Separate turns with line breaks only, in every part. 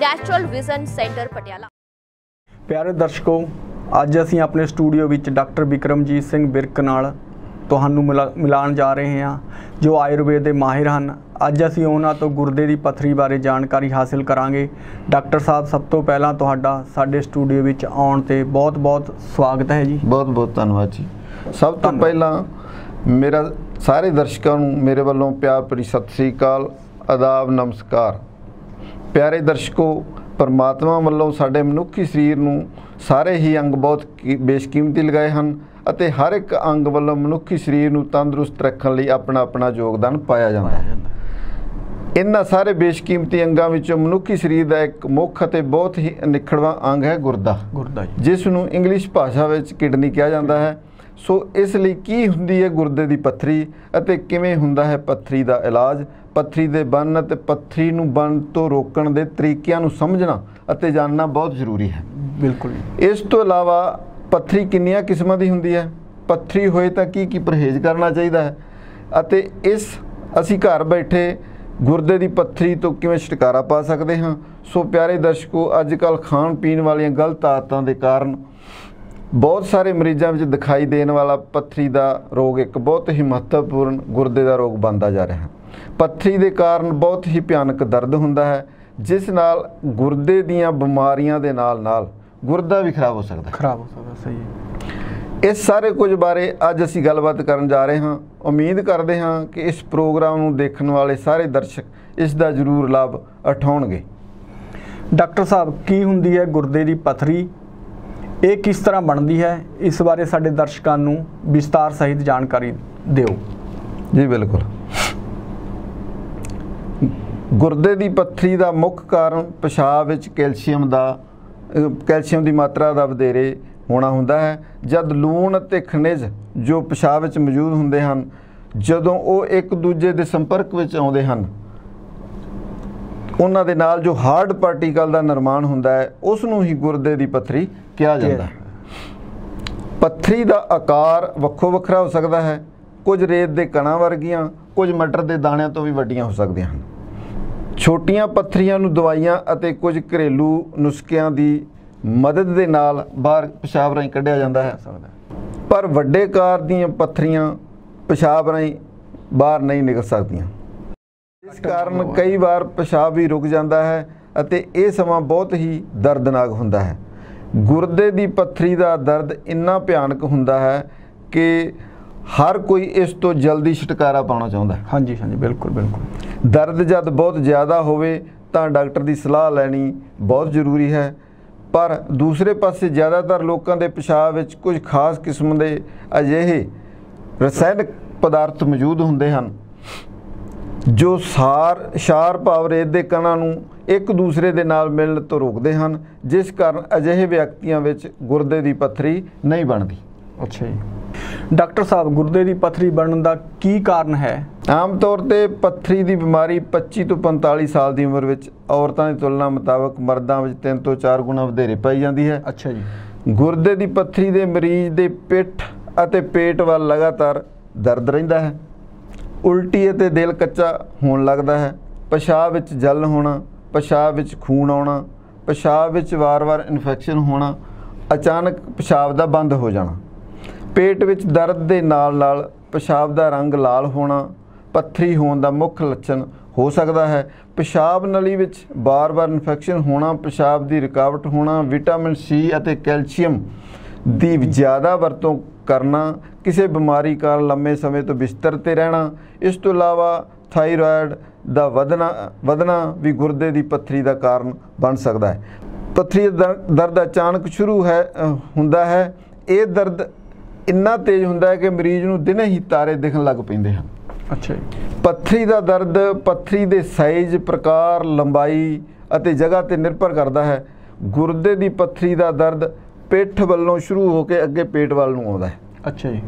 Natural vision centre Patiala.
प्यारे दर्शकों, ਅੱਜ ਅਸੀਂ ਆਪਣੇ ਸਟੂਡੀਓ ਵਿੱਚ ਡਾਕਟਰ ਬਿਕਰਮਜੀਤ ਸਿੰਘ ਬਿਰਕ ਨਾਲ ਤੁਹਾਨੂੰ ਮਿਲਾਉਣ ਜਾ ਰਹੇ ਹਾਂ ਜੋ ਆਯੁਰਵੇਦ ਦੇ ਮਾਹਿਰ ਹਨ। ਅੱਜ ਅਸੀਂ ਉਹਨਾਂ ਤੋਂ ਗੁਰਦੇ ਦੀ ਪੱਥਰੀ ਬਾਰੇ ਜਾਣਕਾਰੀ ਹਾਸਿਲ ਕਰਾਂਗੇ। ਡਾਕਟਰ ਸਾਹਿਬ, ਸਭ ਤੋਂ ਪਹਿਲਾਂ ਤੁਹਾਡਾ ਸਾਡੇ ਸਟੂਡੀਓ ਵਿੱਚ ਆਉਣ ਤੇ ਬਹੁਤ-ਬਹੁਤ ਸਵਾਗਤ ਹੈ ਜੀ।
बहुत-बहुत ਧੰਨਵਾਦ ਜੀ। ਸਭ ਤੋਂ ਪਹਿਲਾਂ ਮੇਰਾ ਸਾਰੇ ਦਰਸ਼ਕਾਂ ਨੂੰ ਮੇਰੇ ਵੱਲੋਂ ਪਿਆਰ ਭਰੀ ਸਤਿ ਸ੍ਰੀ ਅਕਾਲ, ਆਦਾਬ, ਨਮਸਕਾਰ। ਪਿਆਰੇ ਦਰਸ਼ਕੋ, परमात्मा ਵੱਲੋਂ ਸਾਡੇ ਮਨੁੱਖੀ ਸਰੀਰ ਨੂੰ ਸਾਰੇ ਹੀ ਅੰਗ ਬਹੁਤ ਬੇਸ਼ਕੀਮਤੀ ਲਗਾਏ ਹਨ ਅਤੇ ਹਰ ਇੱਕ ਅੰਗ ਵੱਲੋਂ ਮਨੁੱਖੀ ਸਰੀਰ ਨੂੰ ਤੰਦਰੁਸਤ ਰੱਖਣ ਲਈ ਆਪਣਾ ਯੋਗਦਾਨ ਪਾਇਆ ਜਾਂਦਾ ਹੈ। ਇਹਨਾਂ ਸਾਰੇ ਬੇਸ਼ਕੀਮਤੀ ਅੰਗਾਂ ਵਿੱਚੋਂ ਮਨੁੱਖੀ ਸਰੀਰ ਦਾ ਇੱਕ ਮੁੱਖ ਅਤੇ ਬਹੁਤ ਹੀ ਅਨਿੱਖੜਵਾਂ ਅੰਗ ਹੈ ਗੁਰਦਾ, ਜਿਸ ਨੂੰ ਇੰਗਲਿਸ਼ ਭਾਸ਼ਾ ਵਿੱਚ ਕਿਡਨੀ ਕਿਹਾ ਜਾਂਦਾ ਹੈ। ਸੋ ਇਸ ਲਈ ਕੀ ਹੁੰਦੀ ਹੈ ਗੁਰਦੇ ਦੀ ਪੱਥਰੀ ਅਤੇ ਕਿਵੇਂ ਹੁੰਦਾ ਹੈ ਪੱਥਰੀ ਦਾ ਇਲਾਜ, ਪੱਥਰੀ ਦੇ ਬਣਨ ਅਤੇ ਪੱਥਰੀ ਨੂੰ ਬਣਨ ਤੋਂ ਰੋਕਣ ਦੇ ਤਰੀਕਿਆਂ ਨੂੰ ਸਮਝਣਾ ਅਤੇ ਜਾਣਨਾ ਬਹੁਤ ਜ਼ਰੂਰੀ ਹੈ।
ਬਿਲਕੁਲ।
ਇਸ ਤੋਂ ਇਲਾਵਾ ਪੱਥਰੀ ਕਿੰਨੀਆਂ ਕਿਸਮਾਂ ਦੀ ਹੁੰਦੀ ਹੈ, ਪੱਥਰੀ ਹੋਏ ਤਾਂ ਕੀ ਪਰਹੇਜ਼ ਕਰਨਾ ਚਾਹੀਦਾ ਹੈ ਅਤੇ ਅਸੀਂ ਘਰ ਬੈਠੇ ਗੁਰਦੇ ਦੀ ਪੱਥਰੀ ਤੋਂ ਕਿਵੇਂ ਛੁਟਕਾਰਾ ਪਾ ਸਕਦੇ ਹਾਂ। ਸੋ ਪਿਆਰੇ ਦਰਸ਼ਕੋ, ਅੱਜ ਕੱਲ੍ਹ ਖਾਣ ਪੀਣ ਵਾਲੀਆਂ ਗਲਤ ਆਦਤਾਂ ਦੇ ਕਾਰਨ ਬਹੁਤ ਸਾਰੇ ਮਰੀਜ਼ਾਂ ਵਿੱਚ ਦਿਖਾਈ ਦੇਣ ਵਾਲਾ ਪੱਥਰੀ ਦਾ ਰੋਗ ਇੱਕ ਬਹੁਤ ਹੀ ਮਹੱਤਵਪੂਰਨ ਗੁਰਦੇ ਦਾ ਰੋਗ ਬਣਦਾ ਜਾ ਰਿਹਾ ਹੈ। ਪੱਥਰੀ ਦੇ ਕਾਰਨ ਬਹੁਤ ਹੀ ਭਿਆਨਕ ਦਰਦ ਹੁੰਦਾ ਹੈ, ਜਿਸ ਨਾਲ ਗੁਰਦੇ ਦੀਆਂ ਬਿਮਾਰੀਆਂ ਦੇ ਨਾਲ ਗੁਰਦਾ ਵੀ ਖਰਾਬ ਹੋ ਸਕਦਾ। ਸਹੀ। ਇਸ ਸਾਰੇ ਕੁਝ ਬਾਰੇ ਅੱਜ ਅਸੀਂ ਗੱਲਬਾਤ ਕਰਨ ਜਾ ਰਹੇ ਹਾਂ। ਉਮੀਦ ਕਰਦੇ ਹਾਂ ਕਿ ਇਸ ਪ੍ਰੋਗਰਾਮ ਨੂੰ ਦੇਖਣ ਵਾਲੇ ਸਾਰੇ ਦਰਸ਼ਕ ਇਸ ਦਾ ਜ਼ਰੂਰ ਲਾਭ ਉਠਾਉਣਗੇ।
ਡਾਕਟਰ ਸਾਹਿਬ, ਕੀ ਹੁੰਦੀ ਹੈ ਗੁਰਦੇ ਦੀ ਪੱਥਰੀ? ਇਹ ਕਿਸ ਤਰ੍ਹਾਂ ਬਣਦੀ ਹੈ? ਇਸ ਬਾਰੇ ਸਾਡੇ ਦਰਸ਼ਕਾਂ ਨੂੰ ਵਿਸਤਾਰ ਸਹਿਤ ਜਾਣਕਾਰੀ ਦਿਓ।
ਜੀ ਬਿਲਕੁਲ। ਗੁਰਦੇ ਦੀ ਪੱਥਰੀ ਦਾ ਮੁੱਖ ਕਾਰਨ ਪਿਸ਼ਾਬ ਵਿੱਚ ਕੈਲਸ਼ੀਅਮ ਦੀ ਮਾਤਰਾ ਦਾ ਵਧੇਰੇ ਹੋਣਾ ਹੁੰਦਾ ਹੈ। ਜਦ ਲੂਣ ਅਤੇ ਖਣਿਜ ਜੋ ਪਿਸ਼ਾਬ ਵਿੱਚ ਮੌਜੂਦ ਹੁੰਦੇ ਹਨ, ਜਦੋਂ ਉਹ ਇੱਕ ਦੂਜੇ ਦੇ ਸੰਪਰਕ ਵਿੱਚ ਆਉਂਦੇ ਹਨ, ਉਹਨਾਂ ਦੇ ਨਾਲ ਜੋ ਹਾਰਡ ਪਾਰਟੀਕਲ ਦਾ ਨਿਰਮਾਣ ਹੁੰਦਾ ਹੈ, ਉਸ ਨੂੰ ਹੀ ਗੁਰਦੇ ਦੀ ਪੱਥਰੀ ਕਿਹਾ ਜਾਂਦਾ ਹੈ। ਪੱਥਰੀ ਦਾ ਆਕਾਰ ਵੱਖੋ ਵੱਖਰਾ ਹੋ ਸਕਦਾ ਹੈ। ਕੁਝ ਰੇਤ ਦੇ ਕਣਾਂ ਵਰਗੀਆਂ, ਕੁਝ ਮਟਰ ਦੇ ਦਾਣਿਆਂ ਤੋਂ ਵੀ ਵੱਡੀਆਂ ਹੋ ਸਕਦੀਆਂ ਹਨ। ਛੋਟੀਆਂ ਪੱਥਰੀਆਂ ਨੂੰ ਦਵਾਈਆਂ ਅਤੇ ਕੁਝ ਘਰੇਲੂ ਨੁਸਖਿਆਂ ਦੀ ਮਦਦ ਦੇ ਨਾਲ ਬਾਹਰ ਪਿਸ਼ਾਬ ਰਾਹੀਂ ਕੱਢਿਆ ਜਾਂਦਾ ਹੈ, ਪਰ ਵੱਡੇ ਆਕਾਰ ਦੀਆਂ ਪੱਥਰੀਆਂ ਪਿਸ਼ਾਬ ਰਾਹੀਂ ਬਾਹਰ ਨਹੀਂ ਨਿਕਲ ਸਕਦੀਆਂ। ਇਸ ਕਾਰਨ ਕਈ ਵਾਰ ਪਿਸ਼ਾਬ ਵੀ ਰੁਕ ਜਾਂਦਾ ਹੈ ਅਤੇ ਇਹ ਸਮਾਂ ਬਹੁਤ ਹੀ ਦਰਦਨਾਕ ਹੁੰਦਾ ਹੈ। ਗੁਰਦੇ ਦੀ ਪੱਥਰੀ ਦਾ ਦਰਦ ਇੰਨਾ ਭਿਆਨਕ ਹੁੰਦਾ ਹੈ ਕਿ ਹਰ ਕੋਈ ਇਸ ਤੋਂ ਜਲਦੀ ਛੁਟਕਾਰਾ ਪਾਉਣਾ ਚਾਹੁੰਦਾ ਹੈ।
ਹਾਂਜੀ, ਬਿਲਕੁਲ।
ਦਰਦ ਜਦ ਬਹੁਤ ਜ਼ਿਆਦਾ ਹੋਵੇ ਤਾਂ ਡਾਕਟਰ ਦੀ ਸਲਾਹ ਲੈਣੀ ਬਹੁਤ ਜ਼ਰੂਰੀ ਹੈ, ਪਰ ਦੂਸਰੇ ਪਾਸੇ ਜ਼ਿਆਦਾਤਰ ਲੋਕਾਂ ਦੇ ਪਿਸ਼ਾਬ ਵਿੱਚ ਕੁਝ ਖਾਸ ਕਿਸਮ ਦੇ ਅਜਿਹੇ ਰਸਾਇਣਕ ਪਦਾਰਥ ਮੌਜੂਦ ਹੁੰਦੇ ਹਨ ਜੋ ਸ਼ਾਰ ਭਾਵ ਰੇਤ ਦੇ ਕਣਾਂ ਨੂੰ ਇੱਕ ਦੂਸਰੇ ਦੇ ਨਾਲ ਮਿਲਣ ਤੋਂ ਰੋਕਦੇ ਹਨ, ਜਿਸ ਕਾਰਨ ਅਜਿਹੇ ਵਿਅਕਤੀਆਂ ਵਿੱਚ ਗੁਰਦੇ ਦੀ ਪੱਥਰੀ ਨਹੀਂ ਬਣਦੀ।
ਅੱਛਾ ਜੀ। ਡਾਕਟਰ ਸਾਹਿਬ, ਗੁਰਦੇ ਦੀ ਪੱਥਰੀ ਬਣਨ ਦਾ ਕੀ ਕਾਰਨ ਹੈ?
ਆਮ ਤੌਰ ਤੇ ਪੱਥਰੀ ਦੀ ਬਿਮਾਰੀ 25 ਤੋਂ 45 ਸਾਲ ਦੀ ਉਮਰ ਵਿੱਚ ਔਰਤਾਂ ਦੀ ਤੁਲਨਾ ਮੁਤਾਬਕ ਮਰਦਾਂ ਵਿੱਚ 3 ਤੋਂ 4 ਗੁਣਾ ਵਧੇਰੇ ਪਾਈ ਜਾਂਦੀ ਹੈ।
ਅੱਛਾ ਜੀ।
ਗੁਰਦੇ ਦੀ ਪੱਥਰੀ ਦੇ ਮਰੀਜ਼ ਦੇ ਪਿੱਠ ਅਤੇ ਪੇਟ ਵੱਲ ਲਗਾਤਾਰ ਦਰਦ ਰਹਿੰਦਾ ਹੈ, ਉਲਟੀ ਅਤੇ ਦਿਲ ਕੱਚਾ ਹੋਣ ਲੱਗਦਾ ਹੈ, ਪਿਸ਼ਾਬ ਵਿੱਚ ਜਲਨ ਹੋਣਾ, ਪਿਸ਼ਾਬ ਵਿੱਚ ਖੂਨ ਆਉਣਾ, ਪਿਸ਼ਾਬ ਵਿੱਚ ਵਾਰ-ਵਾਰ ਇਨਫੈਕਸ਼ਨ ਹੋਣਾ, ਅਚਾਨਕ ਪਿਸ਼ਾਬ ਦਾ ਬੰਦ ਹੋ ਜਾਣਾ, ਪੇਟ ਵਿੱਚ ਦਰਦ ਦੇ ਨਾਲ ਪਿਸ਼ਾਬ ਦਾ ਰੰਗ ਲਾਲ ਹੋਣਾ ਪੱਥਰੀ ਹੋਣ ਦਾ ਮੁੱਖ ਲੱਛਣ ਹੋ ਸਕਦਾ ਹੈ। ਪਿਸ਼ਾਬ ਨਲੀ ਵਿੱਚ ਵਾਰ-ਵਾਰ ਇਨਫੈਕਸ਼ਨ ਹੋਣਾ, ਪਿਸ਼ਾਬ ਦੀ ਰੁਕਾਵਟ ਹੋਣਾ, ਵਿਟਾਮਿਨ ਸੀ ਅਤੇ ਕੈਲਸ਼ੀਅਮ ਦੀ ਜ਼ਿਆਦਾ ਵਰਤੋਂ ਕਰਨਾ, ਕਿਸੇ ਬਿਮਾਰੀ ਕਾਰਨ ਲੰਮੇ ਸਮੇਂ ਤੋਂ ਬਿਸਤਰ 'ਤੇ ਰਹਿਣਾ। ਇਸ ਤੋਂ ਇਲਾਵਾ ਥਾਈਰੋਇਡ ਦਾ ਵਧਣਾ ਵੀ ਗੁਰਦੇ ਦੀ ਪੱਥਰੀ ਦਾ ਕਾਰਨ ਬਣ ਸਕਦਾ ਹੈ। ਪੱਥਰੀ ਦਾ ਦਰਦ ਅਚਾਨਕ ਸ਼ੁਰੂ ਹੁੰਦਾ ਹੈ। ਇਹ ਦਰਦ ਇੰਨਾ ਤੇਜ਼ ਹੁੰਦਾ ਹੈ ਕਿ ਮਰੀਜ਼ ਨੂੰ ਦਿਨੇ ਹੀ ਤਾਰੇ ਦਿਖਣ ਲੱਗ ਪੈਂਦੇ ਹਨ।
ਅੱਛਾ ਜੀ।
ਪੱਥਰੀ ਦਾ ਦਰਦ ਪੱਥਰੀ ਦੇ ਸਾਈਜ਼, ਪ੍ਰਕਾਰ, ਲੰਬਾਈ ਅਤੇ ਜਗ੍ਹਾ 'ਤੇ ਨਿਰਭਰ ਕਰਦਾ ਹੈ। ਗੁਰਦੇ ਦੀ ਪੱਥਰੀ ਦਾ ਦਰਦ ਪਿੱਠ ਵੱਲੋਂ ਸ਼ੁਰੂ ਹੋ ਕੇ ਅੱਗੇ ਪੇਟ ਵੱਲ ਨੂੰ ਆਉਂਦਾ ਹੈ।
ਅੱਛਾ ਜੀ।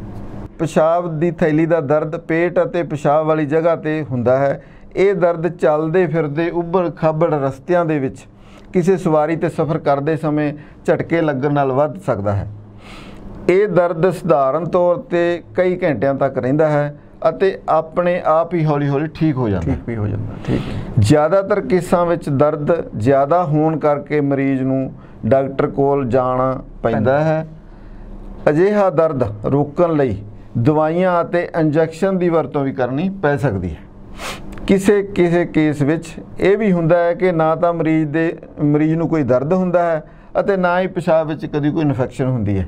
ਪਿਸ਼ਾਬ ਦੀ ਥੈਲੀ ਦਾ ਦਰਦ ਪੇਟ ਅਤੇ ਪਿਸ਼ਾਬ ਵਾਲੀ ਜਗ੍ਹਾ 'ਤੇ ਹੁੰਦਾ ਹੈ। ਇਹ ਦਰਦ ਚੱਲਦੇ ਫਿਰਦੇ ਉੱਭੜ ਖਾਬੜ ਰਸਤਿਆਂ ਦੇ ਵਿੱਚ ਕਿਸੇ ਸਵਾਰੀ 'ਤੇ ਸਫ਼ਰ ਕਰਦੇ ਸਮੇਂ ਝਟਕੇ ਲੱਗਣ ਨਾਲ ਵੱਧ ਸਕਦਾ ਹੈ। ਇਹ ਦਰਦ ਸਧਾਰਨ ਤੌਰ 'ਤੇ ਕਈ ਘੰਟਿਆਂ ਤੱਕ ਰਹਿੰਦਾ ਹੈ ਅਤੇ ਆਪਣੇ ਆਪ ਹੀ ਹੌਲੀ ਹੌਲੀ ਠੀਕ ਹੋ ਜਾਂਦਾ।
ਠੀਕ ਵੀ ਹੋ ਜਾਂਦਾ। ਠੀਕ ਹੈ।
ਜ਼ਿਆਦਾਤਰ ਕੇਸਾਂ ਵਿੱਚ ਦਰਦ ਜ਼ਿਆਦਾ ਹੋਣ ਕਰਕੇ ਮਰੀਜ਼ ਨੂੰ ਡਾਕਟਰ ਕੋਲ ਜਾਣਾ ਪੈਂਦਾ ਹੈ। ਅਜਿਹਾ ਦਰਦ ਰੋਕਣ ਲਈ ਦਵਾਈਆਂ ਅਤੇ ਇੰਜੈਕਸ਼ਨ ਦੀ ਵਰਤੋਂ ਵੀ ਕਰਨੀ ਪੈ ਸਕਦੀ ਹੈ। ਕਿਸੇ ਕੇਸ ਵਿੱਚ ਇਹ ਵੀ ਹੁੰਦਾ ਹੈ ਕਿ ਨਾ ਤਾਂ ਮਰੀਜ਼ ਨੂੰ ਕੋਈ ਦਰਦ ਹੁੰਦਾ ਹੈ ਅਤੇ ਨਾ ਹੀ ਪਿਸ਼ਾਬ ਵਿੱਚ ਕਦੀ ਕੋਈ ਇਨਫੈਕਸ਼ਨ ਹੁੰਦੀ ਹੈ,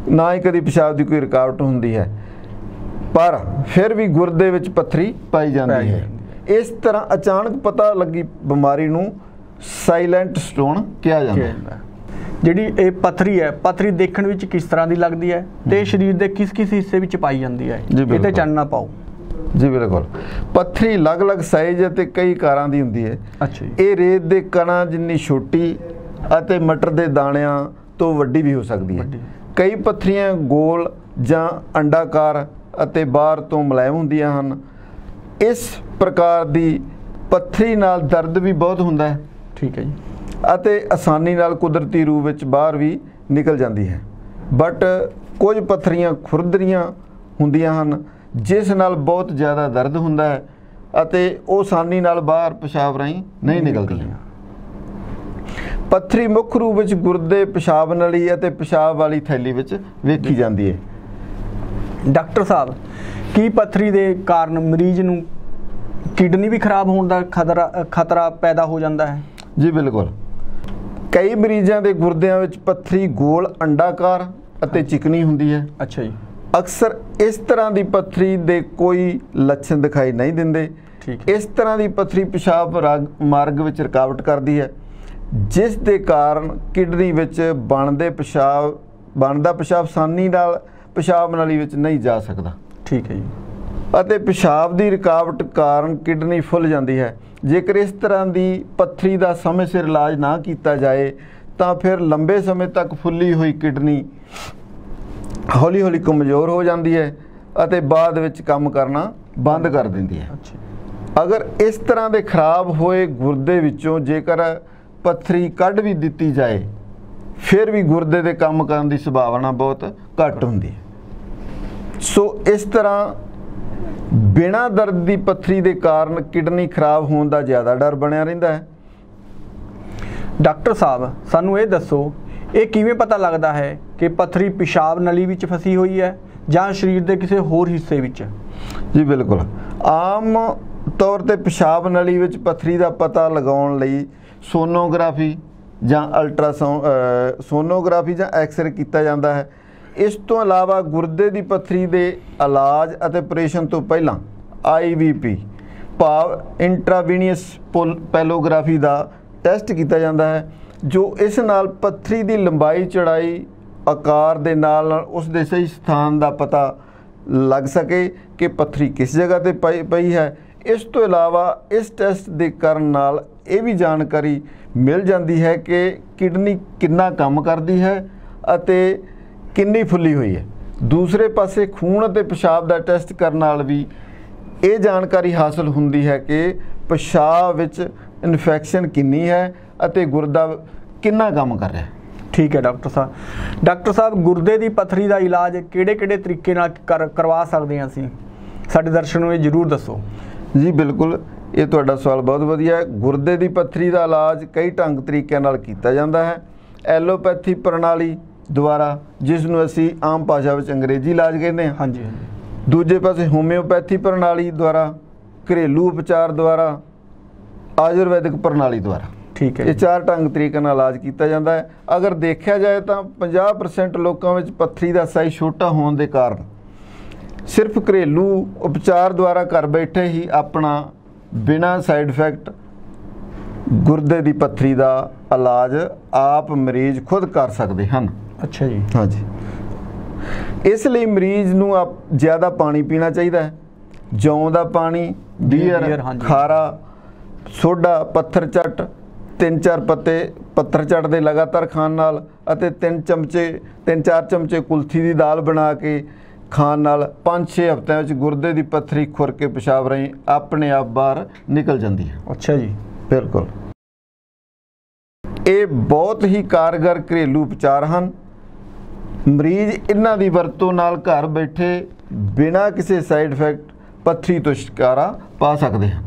ਨਾ ਹੀ ਕਦੀ ਪਿਸ਼ਾਬ ਦੀ ਕੋਈ ਰੁਕਾਵਟ ਹੁੰਦੀ ਹੈ, ਪਰ ਫਿਰ ਵੀ ਗੁਰਦੇ ਵਿੱਚ ਪੱਥਰੀ ਪਾਈ ਜਾਂਦੀ ਹੈ। ਇਸ ਤਰ੍ਹਾਂ ਅਚਾਨਕ ਪਤਾ ਲੱਗੀ ਬਿਮਾਰੀ ਨੂੰ ਸਾਇਲੈਂਟ ਸਟੋਨ ਕਿਹਾ ਜਾਂਦਾ ਹੈ।
ਜਿਹੜੀ ਇਹ ਪੱਥਰੀ ਹੈ, ਪੱਥਰੀ ਦੇਖਣ ਵਿੱਚ ਕਿਸ ਤਰ੍ਹਾਂ ਦੀ ਲੱਗਦੀ ਹੈ ਤੇ ਸਰੀਰ ਦੇ ਕਿਸ ਹਿੱਸੇ ਵਿੱਚ ਪਾਈ ਜਾਂਦੀ ਹੈ, ਇਹ ਤੇ ਚਾਨਣਾ ਪਾਓ।
ਜੀ ਬਿਲਕੁਲ। ਪੱਥਰੀ ਅਲੱਗ-ਅਲੱਗ ਸਾਈਜ਼ ਅਤੇ ਕਈ ਆਕਾਰਾਂ ਦੀ ਹੁੰਦੀ ਹੈ।
ਅੱਛਾ ਜੀ।
ਇਹ ਰੇਤ ਦੇ ਕਣਾਂ ਜਿੰਨੀ ਛੋਟੀ ਅਤੇ ਮਟਰ ਦੇ ਦਾਣਿਆਂ ਤੋਂ ਵੱਡੀ ਵੀ ਹੋ ਸਕਦੀ ਹੈ। ਕਈ ਪੱਥਰੀਆਂ ਗੋਲ ਜਾਂ ਅੰਡਾਕਾਰ ਅਤੇ ਬਾਹਰ ਤੋਂ ਮੁਲਾਇਮ ਹੁੰਦੀਆਂ ਹਨ। ਇਸ ਪ੍ਰਕਾਰ ਦੀ ਪੱਥਰੀ ਨਾਲ ਦਰਦ ਵੀ ਬਹੁਤ ਹੁੰਦਾ ਹੈ।
ਠੀਕ ਹੈ ਜੀ।
ਅਤੇ ਆਸਾਨੀ ਨਾਲ ਕੁਦਰਤੀ ਰੂਪ ਵਿੱਚ ਬਾਹਰ ਵੀ ਨਿਕਲ ਜਾਂਦੀ ਹੈ। ਬਟ ਕੁਝ ਪੱਥਰੀਆਂ ਖੁਰਦਰੀਆਂ ਹੁੰਦੀਆਂ ਹਨ ਜਿਸ ਨਾਲ ਬਹੁਤ ਜ਼ਿਆਦਾ ਦਰਦ ਹੁੰਦਾ ਹੈ ਅਤੇ ਉਹ ਆਸਾਨੀ ਨਾਲ ਬਾਹਰ ਪਿਸ਼ਾਬ ਰਾਹੀਂ ਨਹੀਂ ਨਿਕਲਦੀਆਂ। ਪੱਥਰੀ ਮੁੱਖ ਰੂਪ ਵਿੱਚ ਗੁਰਦੇ, ਪਿਸ਼ਾਬ ਨਲੀ ਅਤੇ ਪਿਸ਼ਾਬ ਵਾਲੀ ਥੈਲੀ ਵਿੱਚ ਵੇਖੀ ਜਾਂਦੀ ਹੈ।
ਡਾਕਟਰ ਸਾਹਿਬ, ਕੀ ਪੱਥਰੀ ਦੇ ਕਾਰਨ ਮਰੀਜ਼ ਨੂੰ ਕਿਡਨੀ ਵੀ ਖਰਾਬ ਹੋਣ ਦਾ ਖਤਰਾ ਪੈਦਾ ਹੋ ਜਾਂਦਾ ਹੈ?
ਜੀ ਬਿਲਕੁਲ। ਕਈ ਮਰੀਜ਼ਾਂ ਦੇ ਗੁਰਦਿਆਂ ਵਿੱਚ ਪੱਥਰੀ ਗੋਲ, ਅੰਡਾਕਾਰ ਅਤੇ ਚਿਕਨੀ ਹੁੰਦੀ ਹੈ।
ਅੱਛਾ ਜੀ।
ਅਕਸਰ ਇਸ ਤਰ੍ਹਾਂ ਦੀ ਪੱਥਰੀ ਦੇ ਕੋਈ ਲੱਛਣ ਦਿਖਾਈ ਨਹੀਂ ਦਿੰਦੇ। ਇਸ ਤਰ੍ਹਾਂ ਦੀ ਪੱਥਰੀ ਪਿਸ਼ਾਬ ਮਾਰਗ ਵਿੱਚ ਰੁਕਾਵਟ ਕਰਦੀ ਹੈ, ਜਿਸ ਦੇ ਕਾਰਨ ਕਿਡਨੀ ਵਿੱਚ ਬਣਦਾ ਪਿਸ਼ਾਬ ਆਸਾਨੀ ਨਾਲ ਪਿਸ਼ਾਬ ਨਲੀ ਵਿੱਚ ਨਹੀਂ ਜਾ ਸਕਦਾ।
ਠੀਕ ਹੈ ਜੀ।
ਅਤੇ ਪਿਸ਼ਾਬ ਦੀ ਰੁਕਾਵਟ ਕਾਰਨ ਕਿਡਨੀ ਫੁੱਲ ਜਾਂਦੀ ਹੈ। ਜੇਕਰ ਇਸ ਤਰ੍ਹਾਂ ਦੀ ਪੱਥਰੀ ਦਾ ਸਮੇਂ ਸਿਰ ਇਲਾਜ ਨਾ ਕੀਤਾ ਜਾਏ ਤਾਂ ਫਿਰ ਲੰਬੇ ਸਮੇਂ ਤੱਕ ਫੁੱਲੀ ਹੋਈ ਕਿਡਨੀ ਹੌਲੀ ਹੌਲੀ ਕਮਜ਼ੋਰ ਹੋ ਜਾਂਦੀ ਹੈ ਅਤੇ ਬਾਅਦ ਵਿੱਚ ਕੰਮ ਕਰਨਾ ਬੰਦ ਕਰ ਦਿੰਦੀ ਹੈ। ਅਗਰ ਇਸ ਤਰ੍ਹਾਂ ਦੇ ਖਰਾਬ ਹੋਏ ਗੁਰਦੇ ਵਿੱਚੋਂ ਜੇਕਰ ਪੱਥਰੀ ਕੱਢ ਵੀ ਦਿੱਤੀ ਜਾਏ ਫਿਰ ਵੀ ਗੁਰਦੇ ਦੇ ਕੰਮ ਕਰਨ ਦੀ ਸੰਭਾਵਨਾ ਬਹੁਤ ਘੱਟ ਹੁੰਦੀ ਹੈ। ਸੋ ਇਸ ਤਰ੍ਹਾਂ ਬਿਨਾਂ ਦਰਦ ਦੀ ਪੱਥਰੀ ਦੇ ਕਾਰਨ ਕਿਡਨੀ ਖਰਾਬ ਹੋਣ ਦਾ ਜ਼ਿਆਦਾ ਡਰ ਬਣਿਆ ਰਹਿੰਦਾ ਹੈ।
ਡਾਕਟਰ ਸਾਹਿਬ, ਸਾਨੂੰ ਇਹ ਦੱਸੋ, ਇਹ ਕਿਵੇਂ ਪਤਾ ਲੱਗਦਾ ਹੈ ਕਿ ਪੱਥਰੀ ਪਿਸ਼ਾਬ ਨਲੀ ਵਿੱਚ ਫਸੀ ਹੋਈ ਹੈ ਜਾਂ ਸਰੀਰ ਦੇ ਕਿਸੇ ਹੋਰ ਹਿੱਸੇ ਵਿੱਚ?
ਜੀ ਬਿਲਕੁਲ। ਆਮ ਤੌਰ ਤੇ ਪਿਸ਼ਾਬ ਨਲੀ ਵਿੱਚ ਪੱਥਰੀ ਦਾ ਪਤਾ ਲਗਾਉਣ ਲਈ ਸੋਨੋਗ੍ਰਾਫੀ ਜਾਂ ਸੋਨੋਗ੍ਰਾਫੀ ਜਾਂ ਐਕਸਰੇ ਕੀਤਾ ਜਾਂਦਾ ਹੈ। ਇਸ ਤੋਂ ਇਲਾਵਾ ਗੁਰਦੇ ਦੀ ਪੱਥਰੀ ਦੇ ਇਲਾਜ ਅਤੇ ਆਪਰੇਸ਼ਨ ਤੋਂ ਪਹਿਲਾਂ IVP ਭਾਵ ਇੰਟਰਾਵੀਨੀਅਸ ਪੈਲੋਗ੍ਰਾਫੀ ਦਾ ਟੈਸਟ ਕੀਤਾ ਜਾਂਦਾ ਹੈ, ਜੋ ਇਸ ਨਾਲ ਪੱਥਰੀ ਦੀ ਲੰਬਾਈ, ਚੌੜਾਈ, ਆਕਾਰ ਦੇ ਨਾਲ ਉਸ ਦੇ ਸਹੀ ਸਥਾਨ ਦਾ ਪਤਾ ਲੱਗ ਸਕੇ ਕਿ ਪੱਥਰੀ ਕਿਸ ਜਗ੍ਹਾ ਤੇ ਪਈ ਹੈ। ਇਸ ਤੋਂ ਇਲਾਵਾ ਇਸ ਟੈਸਟ ਦੇ ਕਰਨ ਨਾਲ ਇਹ ਵੀ ਜਾਣਕਾਰੀ ਮਿਲ ਜਾਂਦੀ ਹੈ ਕਿ ਕਿਡਨੀ ਕਿੰਨਾ ਕੰਮ ਕਰਦੀ ਹੈ ਅਤੇ ਕਿੰਨੀ ਫੁੱਲੀ ਹੋਈ ਹੈ। ਦੂਸਰੇ ਪਾਸੇ ਖੂਨ ਅਤੇ ਪਿਸ਼ਾਬ ਦਾ ਟੈਸਟ ਕਰਨ ਨਾਲ ਵੀ ਇਹ ਜਾਣਕਾਰੀ ਹਾਸਲ ਹੁੰਦੀ ਹੈ ਕਿ ਪਿਸ਼ਾਬ ਵਿੱਚ ਇਨਫੈਕਸ਼ਨ ਕਿੰਨੀ ਹੈ ਅਤੇ ਗੁਰਦਾ ਕਿੰਨਾ ਕੰਮ ਕਰ ਰਿਹਾ ਹੈ।
ਠੀਕ ਹੈ ਡਾਕਟਰ ਸਾਹਿਬ। ਡਾਕਟਰ ਸਾਹਿਬ, ਗੁਰਦੇ ਦੀ ਪੱਥਰੀ ਦਾ ਇਲਾਜ ਕਿਹੜੇ ਤਰੀਕੇ ਨਾਲ ਕਰਵਾ ਸਕਦੇ ਹਾਂ ਅਸੀਂ? ਸਾਡੇ ਦਰਸ਼ਕਾਂ ਨੂੰ ਇਹ ਜ਼ਰੂਰ ਦੱਸੋ।
ਜੀ ਬਿਲਕੁਲ, ਇਹ ਤੁਹਾਡਾ ਸਵਾਲ ਬਹੁਤ ਵਧੀਆ ਹੈ। ਗੁਰਦੇ ਦੀ ਪੱਥਰੀ ਦਾ ਇਲਾਜ ਕਈ ਤਰੀਕਿਆਂ ਨਾਲ ਕੀਤਾ ਜਾਂਦਾ ਹੈ। ਐਲੋਪੈਥੀ ਪ੍ਰਣਾਲੀ ਦੁਆਰਾ, ਜਿਸ ਨੂੰ ਅਸੀਂ ਆਮ ਭਾਸ਼ਾ ਵਿੱਚ ਅੰਗਰੇਜ਼ੀ ਇਲਾਜ ਕਹਿੰਦੇ ਹਾਂ।
ਹਾਂਜੀ।
ਦੂਜੇ ਪਾਸੇ ਹੋਮਿਓਪੈਥੀ ਪ੍ਰਣਾਲੀ ਦੁਆਰਾ, ਘਰੇਲੂ ਉਪਚਾਰ ਦੁਆਰਾ, ਆਯੁਰਵੈਦਿਕ ਪ੍ਰਣਾਲੀ ਦੁਆਰਾ।
ਠੀਕ ਹੈ।
ਇਹ 4 ਤਰੀਕੇ ਨਾਲ ਇਲਾਜ ਕੀਤਾ ਜਾਂਦਾ ਹੈ। ਅਗਰ ਦੇਖਿਆ ਜਾਏ ਤਾਂ 50% ਲੋਕਾਂ ਵਿੱਚ ਪੱਥਰੀ ਦਾ ਸਾਈਜ਼ ਛੋਟਾ ਹੋਣ ਦੇ ਕਾਰਨ ਸਿਰਫ ਘਰੇਲੂ ਉਪਚਾਰ ਦੁਆਰਾ ਘਰ ਬੈਠੇ ਹੀ ਆਪਣਾ ਬਿਨਾਂ ਸਾਈਡ ਇਫੈਕਟ ਗੁਰਦੇ ਦੀ ਪੱਥਰੀ ਦਾ ਇਲਾਜ ਆਪ ਮਰੀਜ਼ ਖੁਦ ਕਰ ਸਕਦੇ ਹਨ।
ਅੱਛਾ ਜੀ।
ਹਾਂਜੀ। ਇਸ ਲਈ ਮਰੀਜ਼ ਨੂੰ ਜ਼ਿਆਦਾ ਪਾਣੀ ਪੀਣਾ ਚਾਹੀਦਾ ਹੈ। ਜੌਂ ਦਾ ਪਾਣੀ, ਬੀਅਰ, ਖਾਰਾ, ਸੋਡਾ, ਪੱਥਰ ਚੱਟ, 3-4 ਪੱਤੇ ਪੱਥਰ ਚੱਟ ਦੇ ਲਗਾਤਾਰ ਖਾਣ ਨਾਲ ਅਤੇ 3-4 ਚਮਚੇ ਕੁਲਥੀ ਦੀ ਦਾਲ ਬਣਾ ਕੇ ਖਾਣ ਨਾਲ 5-6 ਹਫ਼ਤਿਆਂ ਵਿੱਚ ਗੁਰਦੇ ਦੀ ਪੱਥਰੀ ਖੁਰ ਕੇ ਪਿਸ਼ਾਬ ਰਾਹੀਂ ਆਪਣੇ ਆਪ ਬਾਹਰ ਨਿਕਲ ਜਾਂਦੀ ਹੈ।
ਅੱਛਾ ਜੀ।
ਬਿਲਕੁਲ। ਇਹ ਬਹੁਤ ਹੀ ਕਾਰਗਰ ਘਰੇਲੂ ਉਪਚਾਰ ਹਨ। ਮਰੀਜ਼ ਇਹਨਾਂ ਦੀ ਵਰਤੋਂ ਨਾਲ ਘਰ ਬੈਠੇ ਬਿਨਾਂ ਕਿਸੇ ਸਾਈਡ ਇਫੈਕਟ ਪੱਥਰੀ ਤੋਂ ਛੁਟਕਾਰਾ ਪਾ ਸਕਦੇ ਹਾਂ।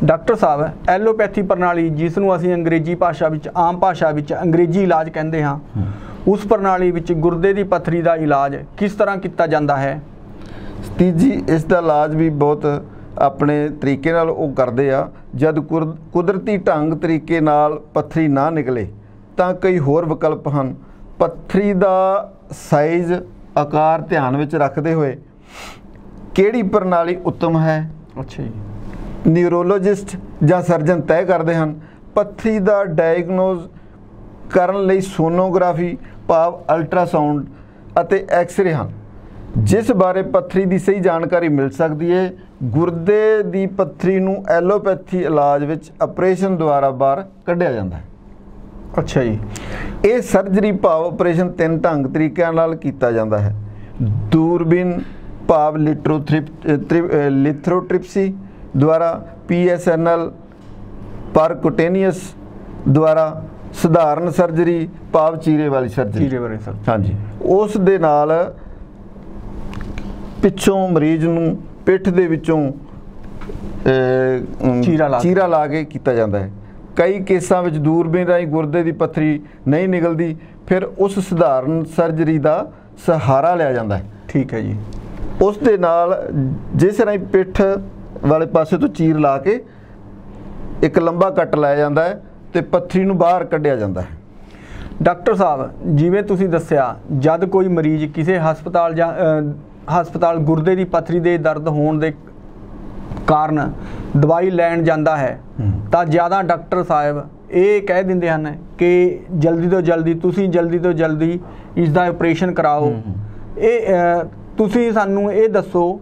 ਡਾਕਟਰ ਸਾਹਿਬ, ਐਲੋਪੈਥੀ ਪ੍ਰਣਾਲੀ ਜਿਸ ਨੂੰ ਅਸੀਂ ਅੰਗਰੇਜ਼ੀ ਭਾਸ਼ਾ ਵਿੱਚ ਆਮ ਭਾਸ਼ਾ ਵਿੱਚ ਅੰਗਰੇਜ਼ੀ ਇਲਾਜ ਕਹਿੰਦੇ ਹਾਂ, ਉਸ ਪ੍ਰਣਾਲੀ ਵਿੱਚ ਗੁਰਦੇ ਦੀ ਪੱਥਰੀ ਦਾ ਇਲਾਜ ਕਿਸ ਤਰ੍ਹਾਂ ਕੀਤਾ ਜਾਂਦਾ ਹੈ?
ਤੀਜੀ, ਇਸ ਦਾ ਇਲਾਜ ਵੀ ਬਹੁਤ ਆਪਣੇ ਤਰੀਕੇ ਨਾਲ ਉਹ ਕਰਦੇ ਆ। ਜਦ ਕੁਦਰਤੀ ਢੰਗ ਤਰੀਕੇ ਨਾਲ ਪੱਥਰੀ ਨਾ ਨਿਕਲੇ ਤਾਂ ਕਈ ਹੋਰ ਵਿਕਲਪ ਹਨ। ਪੱਥਰੀ ਦਾ ਸਾਈਜ਼, ਆਕਾਰ ਧਿਆਨ ਵਿੱਚ ਰੱਖਦੇ ਹੋਏ ਕਿਹੜੀ ਪ੍ਰਣਾਲੀ ਉੱਤਮ ਹੈ,
ਅੱਛਾ ਜੀ,
ਨਿਊਰੋਲੋਜਿਸਟ ਜਾਂ ਸਰਜਨ ਤੈਅ ਕਰਦੇ ਹਨ। ਪੱਥਰੀ ਦਾ ਡਾਇਗਨੋਜ਼ ਕਰਨ ਲਈ ਸੋਨੋਗ੍ਰਾਫੀ ਭਾਵ ਅਲਟਰਾਸਾਊਂਡ ਅਤੇ ਐਕਸ-ਰੇ ਹਨ, ਜਿਸ ਬਾਰੇ ਪੱਥਰੀ ਦੀ ਸਹੀ ਜਾਣਕਾਰੀ ਮਿਲ ਸਕਦੀ ਹੈ। ਗੁਰਦੇ ਦੀ ਪੱਥਰੀ ਨੂੰ ਐਲੋਪੈਥੀ ਇਲਾਜ ਵਿੱਚ ਆਪਰੇਸ਼ਨ ਦੁਆਰਾ ਬਾਹਰ ਕੱਢਿਆ ਜਾਂਦਾ ਹੈ।
ਅੱਛਾ ਜੀ।
ਇਹ ਸਰਜਰੀ ਭਾਵ ਆਪਰੇਸ਼ਨ 3 ਢੰਗ ਤਰੀਕਿਆਂ ਨਾਲ ਕੀਤਾ ਜਾਂਦਾ ਹੈ। ਦੂਰਬੀਨ ਭਾਵ ਲਿਥੋਟ੍ਰਿਪਸੀ ਦੁਆਰਾ, PSNL ਪਰਕੁਟੇਨੀਅਸ ਦੁਆਰਾ, ਸਧਾਰਨ ਸਰਜਰੀ ਭਾਵ ਚੀਰੇ ਵਾਲੀ ਸਰਜਰੀ। ਹਾਂਜੀ, ਉਸ ਦੇ ਨਾਲ ਪਿੱਛੋਂ ਮਰੀਜ਼ ਨੂੰ ਪਿੱਠ ਦੇ ਵਿੱਚੋਂ ਚੀਰਾ ਲਾ ਕੇ ਕੀਤਾ ਜਾਂਦਾ ਹੈ। ਕਈ ਕੇਸਾਂ ਵਿੱਚ ਦੂਰਬੀਨ ਰਾਹੀਂ ਗੁਰਦੇ ਦੀ ਪੱਥਰੀ ਨਹੀਂ ਨਿਕਲਦੀ, ਫਿਰ ਉਸ ਸਧਾਰਨ ਸਰਜਰੀ ਦਾ ਸਹਾਰਾ ਲਿਆ ਜਾਂਦਾ ਹੈ।
ਠੀਕ ਹੈ ਜੀ।
ਉਸ ਦੇ ਨਾਲ ਜਿਸ ਰਾਹੀਂ ਪਿੱਠ ਵਾਲੇ ਪਾਸੇ ਤੋਂ ਚੀਰ ਲਾ ਕੇ ਇੱਕ ਲੰਬਾ ਕੱਟ ਲਾਇਆ ਜਾਂਦਾ ਹੈ ਤੇ ਪੱਥਰੀ ਨੂੰ ਬਾਹਰ ਕੱਢਿਆ ਜਾਂਦਾ ਹੈ।
ਡਾਕਟਰ ਸਾਹਿਬ, ਜਿਵੇਂ ਤੁਸੀਂ ਦੱਸਿਆ, ਜਦ ਕੋਈ ਮਰੀਜ਼ ਕਿਸੇ ਹਸਪਤਾਲ ਗੁਰਦੇ ਦੀ ਪੱਥਰੀ ਦੇ ਦਰਦ ਹੋਣ ਦੇ ਕਾਰਨ ਦਵਾਈ ਲੈਣ ਜਾਂਦਾ ਹੈ ਤਾਂ ਜ਼ਿਆਦਾ ਡਾਕਟਰ ਸਾਹਿਬ ਇਹ ਕਹਿ ਦਿੰਦੇ ਹਨ ਕਿ ਜਲਦੀ ਤੋਂ ਜਲਦੀ ਇਸ ਦਾ ਆਪਰੇਸ਼ਨ ਕਰਾਓ। ਇਹ ਤੁਸੀਂ ਸਾਨੂੰ ਇਹ ਦੱਸੋ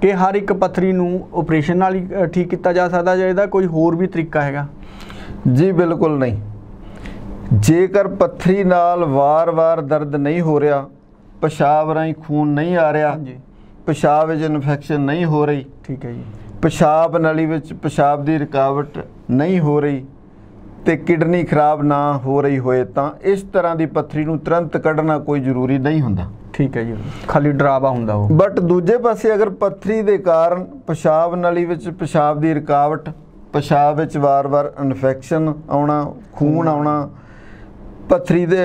ਕਿ ਹਰ ਇੱਕ ਪੱਥਰੀ ਨੂੰ ਆਪਰੇਸ਼ਨ ਨਾਲ ਹੀ ਠੀਕ ਕੀਤਾ ਜਾ ਸਕਦਾ ਜਾਂ ਇਹਦਾ ਕੋਈ ਹੋਰ ਵੀ ਤਰੀਕਾ ਹੈਗਾ?
ਜੀ ਬਿਲਕੁਲ ਨਹੀਂ। ਜੇਕਰ ਪੱਥਰੀ ਨਾਲ ਵਾਰ-ਵਾਰ ਦਰਦ ਨਹੀਂ ਹੋ ਰਿਹਾ, ਪਿਸ਼ਾਬ ਰਾਹੀਂ ਖੂਨ ਨਹੀਂ ਆ ਰਿਹਾ, ਪਿਸ਼ਾਬ ਵਿੱਚ ਇਨਫੈਕਸ਼ਨ ਨਹੀਂ ਹੋ ਰਹੀ,
ਠੀਕ ਹੈ ਜੀ,
ਪਿਸ਼ਾਬ ਨਲੀ ਵਿੱਚ ਪਿਸ਼ਾਬ ਦੀ ਰੁਕਾਵਟ ਨਹੀਂ ਹੋ ਰਹੀ ਤੇ ਕਿਡਨੀ ਖਰਾਬ ਨਾ ਹੋ ਰਹੀ ਹੋਏ ਤਾਂ ਇਸ ਤਰ੍ਹਾਂ ਦੀ ਪੱਥਰੀ ਨੂੰ ਤੁਰੰਤ ਕੱਢਣਾ ਕੋਈ ਜ਼ਰੂਰੀ ਨਹੀਂ ਹੁੰਦਾ।
ਠੀਕ ਹੈ ਜੀ, ਖਾਲੀ ਡਰਾਵਾ ਹੁੰਦਾ ਉਹ।
ਬਟ ਦੂਜੇ ਪਾਸੇ ਅਗਰ ਪੱਥਰੀ ਦੇ ਕਾਰਨ ਪਿਸ਼ਾਬ ਨਲੀ ਵਿੱਚ ਪਿਸ਼ਾਬ ਦੀ ਰੁਕਾਵਟ, ਪਿਸ਼ਾਬ ਵਿੱਚ ਵਾਰ-ਵਾਰ ਇਨਫੈਕਸ਼ਨ ਆਉਣਾ, ਖੂਨ ਆਉਣਾ, ਪੱਥਰੀ ਦੇ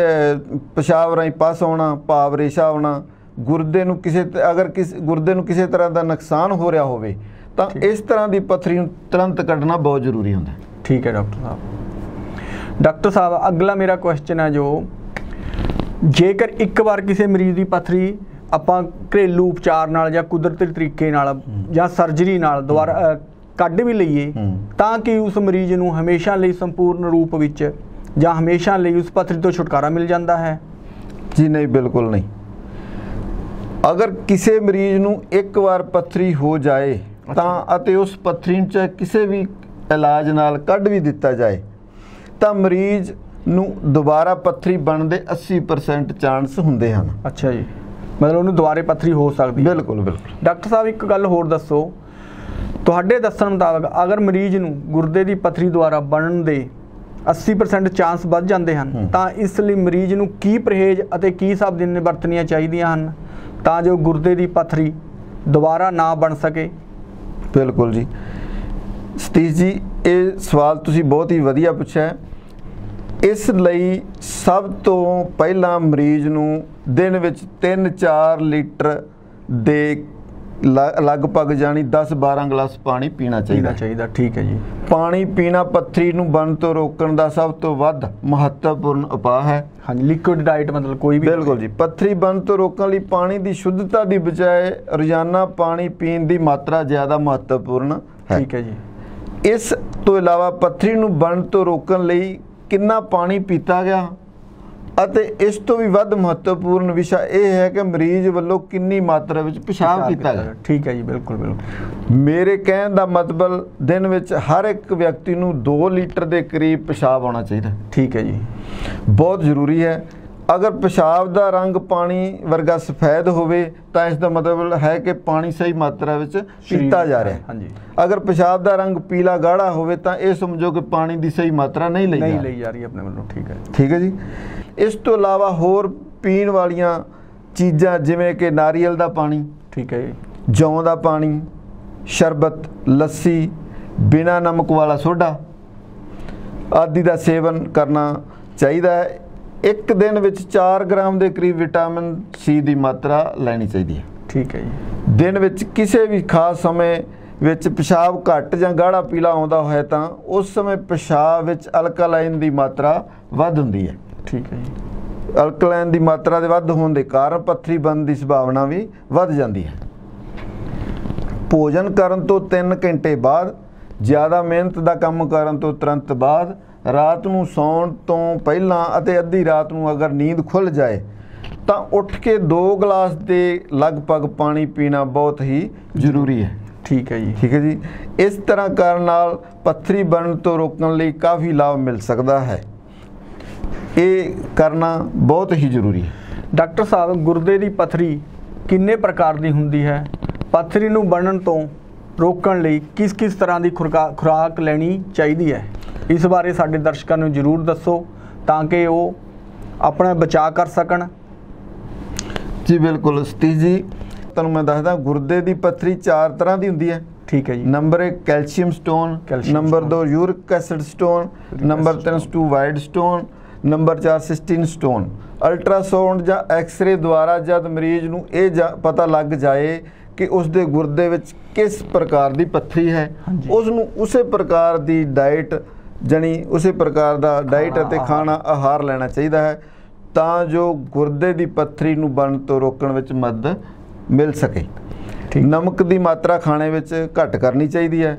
ਪਿਸ਼ਾਬ ਰਾਹੀਂ ਪਸ ਆਉਣਾ ਭਾਵ ਰੇਸ਼ਾ ਆਉਣਾ, ਗੁਰਦੇ ਨੂੰ ਕਿਸੇ ਤਰ੍ਹਾਂ ਦਾ ਨੁਕਸਾਨ ਹੋ ਰਿਹਾ ਹੋਵੇ ਤਾਂ ਇਸ ਤਰ੍ਹਾਂ ਦੀ ਪੱਥਰੀ ਨੂੰ ਤੁਰੰਤ ਕੱਢਣਾ ਬਹੁਤ ਜ਼ਰੂਰੀ ਹੁੰਦਾ।
ਠੀਕ ਹੈ ਡਾਕਟਰ ਸਾਹਿਬ। ਡਾਕਟਰ ਸਾਹਿਬ, ਅਗਲਾ ਮੇਰਾ ਕੁਐਸਚਨ ਹੈ ਜੋ ਜੇਕਰ ਇੱਕ ਵਾਰ ਕਿਸੇ ਮਰੀਜ਼ ਦੀ ਪੱਥਰੀ ਆਪਾਂ ਘਰੇਲੂ ਉਪਚਾਰ ਨਾਲ ਜਾਂ ਕੁਦਰਤੀ ਤਰੀਕੇ ਨਾਲ ਜਾਂ ਸਰਜਰੀ ਨਾਲ ਦੁਬਾਰਾ ਕੱਢ ਵੀ ਲਈਏ ਤਾਂ ਕਿ ਉਸ ਮਰੀਜ਼ ਨੂੰ ਹਮੇਸ਼ਾ ਲਈ ਸੰਪੂਰਨ ਰੂਪ ਵਿੱਚ ਜਾਂ ਹਮੇਸ਼ਾ ਲਈ ਉਸ ਪੱਥਰੀ ਤੋਂ ਛੁਟਕਾਰਾ ਮਿਲ ਜਾਂਦਾ ਹੈ?
ਜੀ ਨਹੀਂ, ਬਿਲਕੁਲ ਨਹੀਂ। ਅਗਰ ਕਿਸੇ ਮਰੀਜ਼ ਨੂੰ ਇੱਕ ਵਾਰ ਪੱਥਰੀ ਹੋ ਜਾਏ ਤਾਂ ਅਤੇ ਉਸ ਪੱਥਰੀ ਨੂੰ ਚਾਹੇ ਕਿਸੇ ਵੀ ਇਲਾਜ ਨਾਲ ਕੱਢ ਵੀ ਦਿੱਤਾ ਜਾਏ ਤਾਂ ਮਰੀਜ਼ ਨੂੰ ਦੁਬਾਰਾ ਪੱਥਰੀ ਬਣਨ ਦੇ 80% ਚਾਂਸ ਹੁੰਦੇ ਹਨ।
ਅੱਛਾ ਜੀ, ਮਤਲਬ ਉਹਨੂੰ ਦੁਬਾਰੇ ਪੱਥਰੀ ਹੋ ਸਕਦੀ ਹੈ?
ਬਿਲਕੁਲ ਬਿਲਕੁਲ।
ਡਾਕਟਰ ਸਾਹਿਬ, ਇੱਕ ਗੱਲ ਹੋਰ ਦੱਸੋ, ਤੁਹਾਡੇ ਦੱਸਣ ਮੁਤਾਬਕ ਅਗਰ ਮਰੀਜ਼ ਨੂੰ ਗੁਰਦੇ ਦੀ ਪੱਥਰੀ ਦੁਆਰਾ ਬਣਨ ਦੇ 80% ਚਾਂਸ ਵੱਧ ਜਾਂਦੇ ਹਨ ਤਾਂ ਇਸ ਲਈ ਮਰੀਜ਼ ਨੂੰ ਕੀ ਪਰਹੇਜ਼ ਅਤੇ ਕੀ ਸਾਵਧਾਨੀਆਂ ਵਰਤਣੀਆਂ ਚਾਹੀਦੀਆਂ ਹਨ ਤਾਂ ਜੋ ਗੁਰਦੇ ਦੀ ਪੱਥਰੀ ਦੁਬਾਰਾ ਨਾ ਬਣ ਸਕੇ?
ਬਿਲਕੁਲ ਜੀ ਸਤੀਸ਼ ਜੀ, ਇਹ ਸਵਾਲ ਤੁਸੀਂ ਬਹੁਤ ਹੀ ਵਧੀਆ ਪੁੱਛਿਆ। ਇਸ ਲਈ ਸਭ ਤੋਂ ਪਹਿਲਾਂ ਮਰੀਜ਼ ਨੂੰ ਦਿਨ ਵਿੱਚ 3-4 ਲੀਟਰ ਦੇ ਲਗਭਗ ਜਾਣੀ 10-12 ਗਲਾਸ ਪਾਣੀ ਪੀਣਾ ਚਾਹੀਦਾ। ਠੀਕ ਹੈ ਜੀ। ਪਾਣੀ ਪੀਣਾ ਪੱਥਰੀ ਨੂੰ ਬਣਨ ਤੋਂ ਰੋਕਣ ਦਾ ਸਭ ਤੋਂ ਵੱਧ ਮਹੱਤਵਪੂਰਨ ਉਪਾਅ ਹੈ।
ਹਾਂਜੀ, ਲਿਕੁਇਡ ਡਾਈਟ ਮਤਲਬ ਕੋਈ ਵੀ?
ਬਿਲਕੁਲ ਜੀ। ਪੱਥਰੀ ਬਣਨ ਤੋਂ ਰੋਕਣ ਲਈ ਪਾਣੀ ਦੀ ਸ਼ੁੱਧਤਾ ਦੀ ਬਜਾਏ ਰੋਜ਼ਾਨਾ ਪਾਣੀ ਪੀਣ ਦੀ ਮਾਤਰਾ ਜ਼ਿਆਦਾ ਮਹੱਤਵਪੂਰਨ ਹੈ।
ਠੀਕ ਹੈ ਜੀ।
ਇਸ ਤੋਂ ਇਲਾਵਾ ਪੱਥਰੀ ਨੂੰ ਬਣਨ ਤੋਂ ਰੋਕਣ ਲਈ ਕਿੰਨਾ ਪਾਣੀ ਪੀਤਾ ਗਿਆ ਅਤੇ ਇਸ ਤੋਂ ਵੀ ਵੱਧ ਮਹੱਤਵਪੂਰਨ ਵਿਸ਼ਾ ਇਹ ਹੈ ਕਿ ਮਰੀਜ਼ ਵੱਲੋਂ ਕਿੰਨੀ ਮਾਤਰਾ ਵਿੱਚ ਪਿਸ਼ਾਬ ਕੀਤਾ ਗਿਆ।
ਠੀਕ ਹੈ ਜੀ, ਬਿਲਕੁਲ।
ਮੇਰੇ ਕਹਿਣ ਦਾ ਮਤਲਬ ਦਿਨ ਵਿੱਚ ਹਰ ਇੱਕ ਵਿਅਕਤੀ ਨੂੰ 2 ਲੀਟਰ ਦੇ ਕਰੀਬ ਪਿਸ਼ਾਬ ਆਉਣਾ ਚਾਹੀਦਾ।
ਠੀਕ ਹੈ ਜੀ,
ਬਹੁਤ ਜ਼ਰੂਰੀ ਹੈ। ਅਗਰ ਪਿਸ਼ਾਬ ਦਾ ਰੰਗ ਪਾਣੀ ਵਰਗਾ ਸਫੈਦ ਹੋਵੇ ਤਾਂ ਇਸ ਦਾ ਮਤਲਬ ਹੈ ਕਿ ਪਾਣੀ ਸਹੀ ਮਾਤਰਾ ਵਿੱਚ ਪੀਤਾ ਜਾ ਰਿਹਾ ਹੈ।
ਹਾਂਜੀ।
ਅਗਰ ਪਿਸ਼ਾਬ ਦਾ ਰੰਗ ਪੀਲਾ ਗਾੜਾ ਹੋਵੇ ਤਾਂ ਇਹ ਸਮਝੋ ਕਿ ਪਾਣੀ ਦੀ ਸਹੀ ਮਾਤਰਾ ਨਹੀਂ ਲਈ
ਜਾ ਰਹੀ ਆਪਣੇ ਵੱਲੋਂ।
ਠੀਕ ਹੈ ਜੀ। ਇਸ ਤੋਂ ਇਲਾਵਾ ਹੋਰ ਪੀਣ ਵਾਲੀਆਂ ਚੀਜ਼ਾਂ ਜਿਵੇਂ ਕਿ ਨਾਰੀਅਲ ਦਾ ਪਾਣੀ,
ਠੀਕ ਹੈ ਜੀ,
जौ का पानी, शरबत, लस्सी, बिना नमक वाला सोडा आदि का सेवन करना चाहिए है। एक दिन में 4 ग्राम के करीब विटामिन सी की मात्रा लैनी चाहिए।
ठीक है जी।
दिन में किसी भी खास समय ਵਿੱਚ पेशाब घट ਜਾਂ गाढ़ा पीला आउंदा है तो उस समय पेशाब ਵਿੱਚ अल्कलाइन की मात्रा वध हुंदी है।
ठीक है जी।
अल्कलाइन की मात्रा के वध होने के कारण पत्थरी बनने की संभावना भी वध जाती है। भोजन करन तो 3 घंटे बाद, ज़्यादा मेहनत का काम करन तो तुरंत बाद, रात नूं सौण तो पहलां अते अद्धी रात नूं अगर नींद खुल जाए तो उठ के 2 गिलास के लगभग पानी पीना बहुत ही जरूरी है।
ठीक है जी।
ठीक है जी। इस तरह करने नाल पत्थरी बनने तो रोकने लिए काफ़ी लाभ मिल सकता है। ये करना बहुत ही जरूरी है।
डॉक्टर साहब, गुरदे की पत्थरी किन्ने प्रकार की हुंदी है? पत्थरी नूं बनन तो रोकण लई किस किस तरह की खुराक लेनी चाहिए है? इस बारे साडे दर्शकों नूं जरूर दसो ताकि वो अपना बचाव कर सकन।
जी बिल्कुल सतीश जी, तुहानूं मैं दसदा गुरदे की पत्थरी 4 तरह की हुंदी है।
ठीक है जी।
Number 1 calcium stone, number 2 uric acid stone, number 3 white stone, number 4 cystine stone. Ultrasound या एक्सरे द्वारा जब मरीज नूं पता लग जाए कि उसके गुरदे विच किस प्रकार की पत्थरी है, उसनूं उसे प्रकार की डाइट जानी उसे प्रकार का डाइट अते खाना आहार लेना चाहिए है तां जो गुरदे की पत्थरी नूं बनन तो रोकण विच मदद मिल सके। नमक की मात्रा खाने में घट करनी चाहिए है।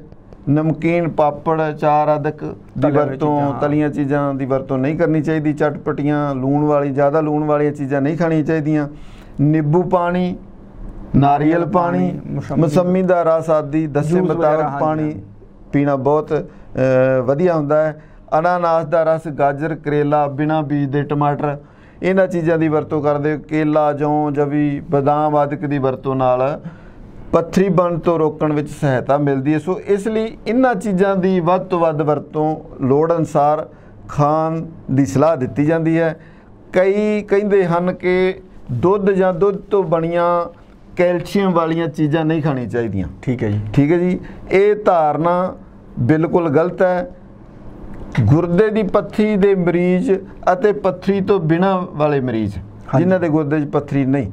नमकीन, पापड़, चार आदि की वरतों, तलियां चीज़ों की वरतों नहीं करनी चाहिए। चटपटियां, लूण वाली, ज़्यादा लूण वाली चीज़ां नहीं खानी चाहिए। नींबू पानी, नारियल पानी, मौसमी का रस आदि दसे मुताबिक पानी पीना बहुत वधिया हुंदा है। अनानास का रस, गाजर, करेला, बिना बीज के टमाटर, इन्हां चीज़ों की वरतों करदे। केला, जौ, जवी, बदाम आदि की वरतों नाल पत्थरी बन तो रोकण विच सहायता मिलती है। सो इसलिए इन्हां चीज़ों की वध तो वध वरतों लोड़ अनुसार खाण की सलाह दी जाती है। कई कहिंदे हन कि दुध या दुध तो बनिया कैल्शियम वाली चीज़ां नहीं खानी चाहिए।
ठीक है जी।
ठीक है जी। ये धारणा बिल्कुल गलत है। गुरदे की पत्थरी के मरीज अते पत्थरी तो बिना वाले मरीज जिन्हां दे गुरदे च पत्थरी नहीं,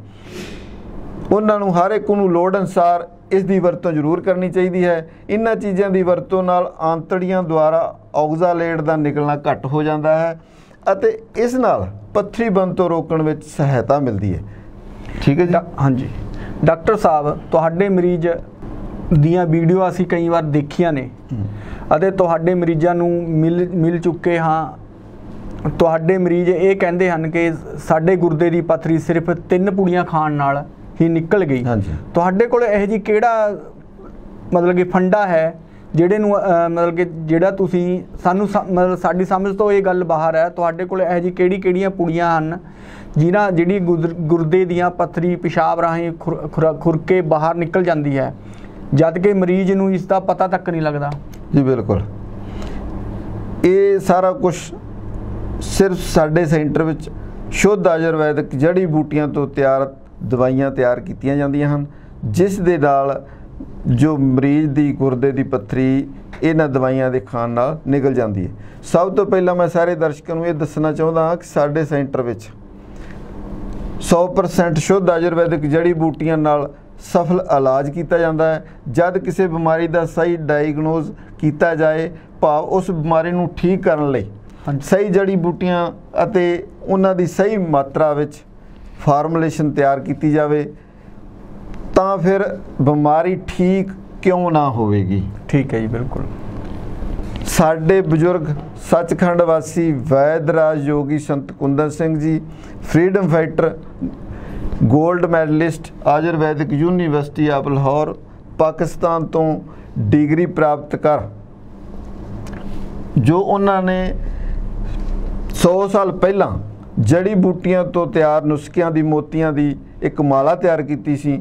उन्होंने हर एक नूं लोड़ अनुसार इसकी वरतों जरूर करनी चाहिए है। इन्हां चीज़ों की वरतों नाल आंतड़ियां द्वारा ऑक्जालेट का निकलना घट हो जाता है अते इस नाल पत्थरी बन तो रोकण विच सहायता मिलती है। ठीक है जी।
हाँ जी। डॉक्टर साहब, तुहाडे मरीज दियां वीडियो असीं कई बार देखियां ने ਅਤੇ ਤੁਹਾਡੇ ਮਰੀਜ਼ਾਂ ਨੂੰ ਮਿਲ ਚੁੱਕੇ ਹਾਂ। ਤੁਹਾਡੇ ਮਰੀਜ਼ ਇਹ ਕਹਿੰਦੇ ਹਨ ਕਿ ਸਾਡੇ ਗੁਰਦੇ ਦੀ ਪੱਥਰੀ ਸਿਰਫ 3 ਪੂੜੀਆਂ ਖਾਣ ਨਾਲ ਹੀ ਨਿਕਲ ਗਈ। ਤੁਹਾਡੇ ਕੋਲ ਇਹ ਜੀ ਕਿਹੜਾ ਮਤਲਬ ਕਿ ਫੰਡਾ ਹੈ ਜਿਹੜੇ ਨੂੰ ਮਤਲਬ ਕਿ ਜਿਹੜਾ ਤੁਸੀਂ ਸਾਨੂੰ ਮਤਲਬ ਸਾਡੀ ਸਮਝ ਤੋਂ ਇਹ ਗੱਲ ਬਾਹਰ ਹੈ, ਤੁਹਾਡੇ ਕੋਲ ਇਹ ਜੀ ਕਿਹੜੀਆਂ ਪੁੜੀਆਂ ਹਨ ਜਿਹੜੀ ਗੁਰਦੇ ਦੀਆਂ ਪੱਥਰੀ ਪਿਸ਼ਾਬ ਰਾਹੀਂ ਖੁਰ ਕੇ ਬਾਹਰ ਨਿਕਲ ਜਾਂਦੀ ਹੈ जद कि मरीज नूं इसका पता तक नहीं लगता?
जी बिल्कुल। ये सारा कुछ सिर्फ साडे सेंटर विच शुद्ध आयुर्वैदिक जड़ी बूटियां तो तैयार दवाइयां तैयार कीतियां जांदियां हन, जिस दे नाल जो मरीज की गुरदे की पत्थरी इन्हां दवाइयां दे खाण नाल निकल जाती है। सब तो पहला मैं सारे दर्शकों नूं ये दसना चाहुंदा कि साडे सेंटर विच 100% शुद्ध आयुर्वैदिक जड़ी बूटियां नाल सफल इलाज किया जाता है। जब किसी बीमारी का सही डायगनोज किया जाए, भाव उस बीमारी को ठीक करने लई सही जड़ी बूटियां अते उन्हां दी सही मात्रा विच फार्मूलेशन तैयार की जाए तो फिर बीमारी ठीक क्यों ना होवेगी।
ठीक है जी। बिल्कुल।
साडे बजुर्ग सचखंड वासी वैदराज योगी संत Kundan Singh ji, freedom fighter, gold medallist, Ayurvedic University of Lahore Pakistan तो डिग्री प्राप्त कर जो उन्होंने 100 साल पहला जड़ी बूटियां तो तैयार नुस्खियां दी मोतियां दी एक माला तैयार की सी।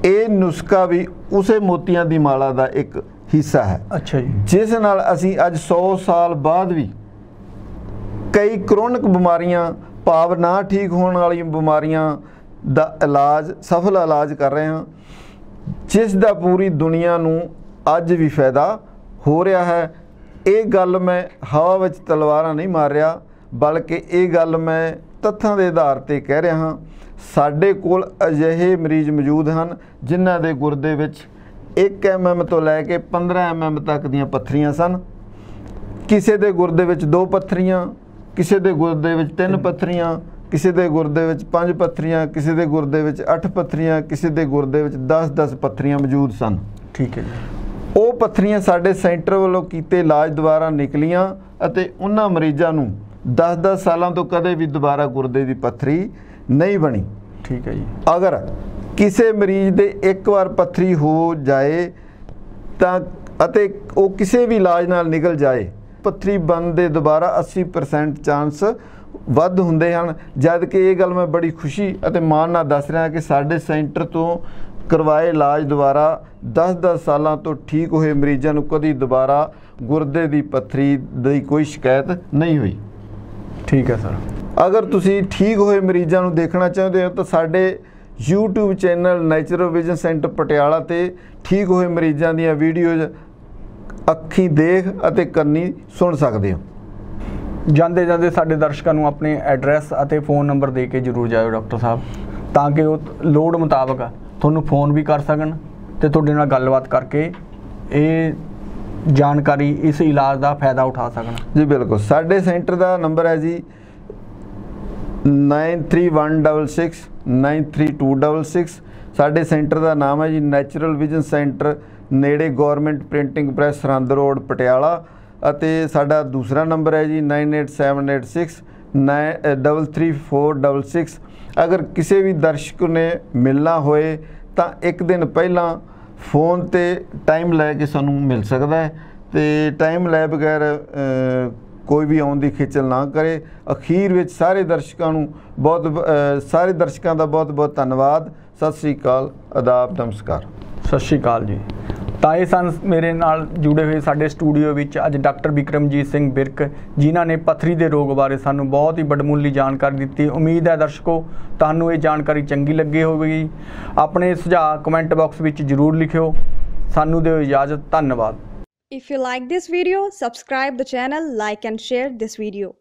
ये नुस्खा भी उसे मोतियां दी माला का एक हिस्सा है।
अच्छा जी।
जिस नाल असी अज 100 साल बाद भी कई क्रोनिक बीमारियां भाव ना ठीक होने वाली बीमारियां दा इलाज सफल इलाज कर रहे हैं। ਜਿਸ ਦਾ ਪੂਰੀ ਦੁਨੀਆ ਨੂੰ ਅੱਜ ਵੀ ਫਾਇਦਾ ਹੋ ਰਿਹਾ ਹੈ। ਇਹ ਗੱਲ ਮੈਂ ਹਵਾ ਵਿੱਚ ਤਲਵਾਰਾਂ ਨਹੀਂ ਮਾਰ ਰਿਹਾ, ਬਲਕਿ ਇਹ ਗੱਲ ਮੈਂ ਤੱਥਾਂ ਦੇ ਆਧਾਰ ਤੇ ਕਹਿ ਰਿਹਾ ਹਾਂ। ਸਾਡੇ ਕੋਲ ਅਜਿਹੇ ਮਰੀਜ਼ ਮੌਜੂਦ ਹਨ ਜਿਨ੍ਹਾਂ ਦੇ ਗੁਰਦੇ ਵਿੱਚ 1 mm ਤੋਂ ਲੈ ਕੇ 15 mm ਤੱਕ ਦੀਆਂ ਪੱਥਰੀਆਂ ਸਨ। ਕਿਸੇ ਦੇ ਗੁਰਦੇ ਵਿੱਚ 2 ਪੱਥਰੀਆਂ, ਕਿਸੇ ਦੇ ਗੁਰਦੇ ਵਿੱਚ 3 ਪੱਥਰੀਆਂ, ਕਿਸੇ ਦੇ ਗੁਰਦੇ ਵਿੱਚ 5 ਪੱਥਰੀਆਂ, ਕਿਸੇ ਦੇ ਗੁਰਦੇ ਵਿੱਚ 8 ਪੱਥਰੀਆਂ, ਕਿਸੇ ਦੇ ਗੁਰਦੇ ਵਿੱਚ 10-10 ਪੱਥਰੀਆਂ ਮੌਜੂਦ ਸਨ।
ਠੀਕ ਹੈ ਜੀ।
ਉਹ ਪੱਥਰੀਆਂ ਸਾਡੇ ਸੈਂਟਰ ਵੱਲੋਂ ਕੀਤੇ ਇਲਾਜ ਦੁਆਰਾ ਨਿਕਲੀਆਂ ਅਤੇ ਉਹਨਾਂ ਮਰੀਜ਼ਾਂ ਨੂੰ 10-10 ਸਾਲਾਂ ਤੋਂ ਕਦੇ ਵੀ ਦੁਬਾਰਾ ਗੁਰਦੇ ਦੀ ਪੱਥਰੀ ਨਹੀਂ ਬਣੀ।
ਠੀਕ ਹੈ ਜੀ।
ਅਗਰ ਕਿਸੇ ਮਰੀਜ਼ ਦੇ ਇੱਕ ਵਾਰ ਪੱਥਰੀ ਹੋ ਜਾਏ ਤਾਂ ਅਤੇ ਉਹ ਕਿਸੇ ਵੀ ਇਲਾਜ ਨਾਲ ਨਿਕਲ ਜਾਏ, ਪੱਥਰੀ ਬਣਨ ਦੇ ਦੁਬਾਰਾ 80% ਚਾਂਸ ਵੱਧ ਹੁੰਦੇ ਹਨ। ਜਦ ਕਿ ਇਹ ਗੱਲ ਮੈਂ ਬੜੀ ਖੁਸ਼ੀ ਅਤੇ ਮਾਣ ਨਾਲ ਦੱਸ ਰਿਹਾ ਕਿ ਸਾਡੇ ਸੈਂਟਰ ਤੋਂ ਕਰਵਾਏ ਇਲਾਜ ਦੁਆਰਾ 10-10 ਸਾਲਾਂ ਤੋਂ ਠੀਕ ਹੋਏ ਮਰੀਜ਼ਾਂ ਨੂੰ ਕਦੀ ਦੁਬਾਰਾ ਗੁਰਦੇ ਦੀ ਪੱਥਰੀ ਦੀ ਕੋਈ ਸ਼ਿਕਾਇਤ ਨਹੀਂ ਹੋਈ।
ਠੀਕ ਹੈ ਸਰ।
ਅਗਰ ਤੁਸੀਂ ਠੀਕ ਹੋਏ ਮਰੀਜ਼ਾਂ ਨੂੰ ਦੇਖਣਾ ਚਾਹੁੰਦੇ ਹੋ ਤਾਂ ਸਾਡੇ YouTube channel natural vision centre Patiala ਤੇ ਠੀਕ ਹੋਏ ਮਰੀਜ਼ਾਂ ਦੀਆਂ ਵੀਡੀਓਜ਼ ਅੱਖੀਂ ਦੇਖ ਅਤੇ ਕੰਨੀ ਸੁਣ ਸਕਦੇ ਹੋ।
ਜਾਂਦੇ ਜਾਂਦੇ ਸਾਡੇ ਦਰਸ਼ਕਾਂ ਨੂੰ ਆਪਣੇ ਐਡਰੈਸ ਅਤੇ ਫ਼ੋਨ ਨੰਬਰ ਦੇ ਕੇ ਜ਼ਰੂਰ ਜਾਇਓ ਡਾਕਟਰ ਸਾਹਿਬ, ਤਾਂ ਕਿ ਉਹ ਲੋੜ ਮੁਤਾਬਕ ਤੁਹਾਨੂੰ ਫ਼ੋਨ ਵੀ ਕਰ ਸਕਣ ਤੇ ਤੁਹਾਡੇ ਨਾਲ ਗੱਲਬਾਤ ਕਰਕੇ ਇਹ ਜਾਣਕਾਰੀ, ਇਸ ਇਲਾਜ ਦਾ ਫਾਇਦਾ ਉਠਾ ਸਕਣ।
ਜੀ ਬਿਲਕੁਲ। ਸਾਡੇ ਸੈਂਟਰ ਦਾ ਨੰਬਰ ਹੈ ਜੀ 9316 93266। ਸਾਡੇ ਸੈਂਟਰ ਦਾ ਨਾਮ ਹੈ ਜੀ ਨੈਚੁਰਲ ਵਿਜ਼ਨ ਸੈਂਟਰ, ਨੇੜੇ government printing press Sirhind road Patiala. ਅਤੇ ਸਾਡਾ ਦੂਸਰਾ ਨੰਬਰ ਹੈ ਜੀ 98786 9333466। ਅਗਰ ਕਿਸੇ ਵੀ ਦਰਸ਼ਕ ਨੇ ਮਿਲਣਾ ਹੋਏ ਤਾਂ ਇੱਕ ਦਿਨ ਪਹਿਲਾਂ फ़ोन ਤੇ ਟਾਈਮ ਲੈ ਕੇ ਸਾਨੂੰ ਮਿਲ ਸਕਦਾ ਹੈ ਤੇ ਟਾਈਮ ਲੈ ਬਗੈਰ ਕੋਈ ਵੀ ਆਉਣ ਦੀ ਖੇਚਲ ਨਾ ਕਰੇ। ਅਖੀਰ ਵਿੱਚ ਸਾਰੇ ਦਰਸ਼ਕਾਂ ਦਾ ਬਹੁਤ ਬਹੁਤ ਧੰਨਵਾਦ। ਸਤਿ ਸ਼੍ਰੀ ਅਕਾਲ, ਆਦਾਬ, ਨਮਸਕਾਰ।
ਸਤਿ ਸ਼੍ਰੀ ਅਕਾਲ ਜੀ। ਤਾਂ ਇਹ ਸਨ ਮੇਰੇ ਨਾਲ ਜੁੜੇ ਹੋਏ ਸਾਡੇ ਸਟੂਡੀਓ ਵਿੱਚ ਅੱਜ ਡਾਕਟਰ ਬਿਕਰਮਜੀਤ ਸਿੰਘ ਬਿਰਕ, ਜਿਨ੍ਹਾਂ ਨੇ ਪੱਥਰੀ ਦੇ ਰੋਗ ਬਾਰੇ ਸਾਨੂੰ ਬਹੁਤ ਹੀ ਵਡਮੁੱਲੀ ਜਾਣਕਾਰੀ ਦਿੱਤੀ। ਉਮੀਦ ਹੈ ਦਰਸ਼ਕੋ ਤੁਹਾਨੂੰ ਇਹ ਜਾਣਕਾਰੀ ਚੰਗੀ ਲੱਗੀ ਹੋਵੇਗੀ। ਆਪਣੇ ਸੁਝਾਅ ਕਮੈਂਟ ਬਾਕਸ ਵਿੱਚ ਜ਼ਰੂਰ ਲਿਖਿਓ। ਸਾਨੂੰ ਦਿਓ ਇਜਾਜ਼ਤ। ਧੰਨਵਾਦ।
If you like this video, subscribe the channel, like and share this video.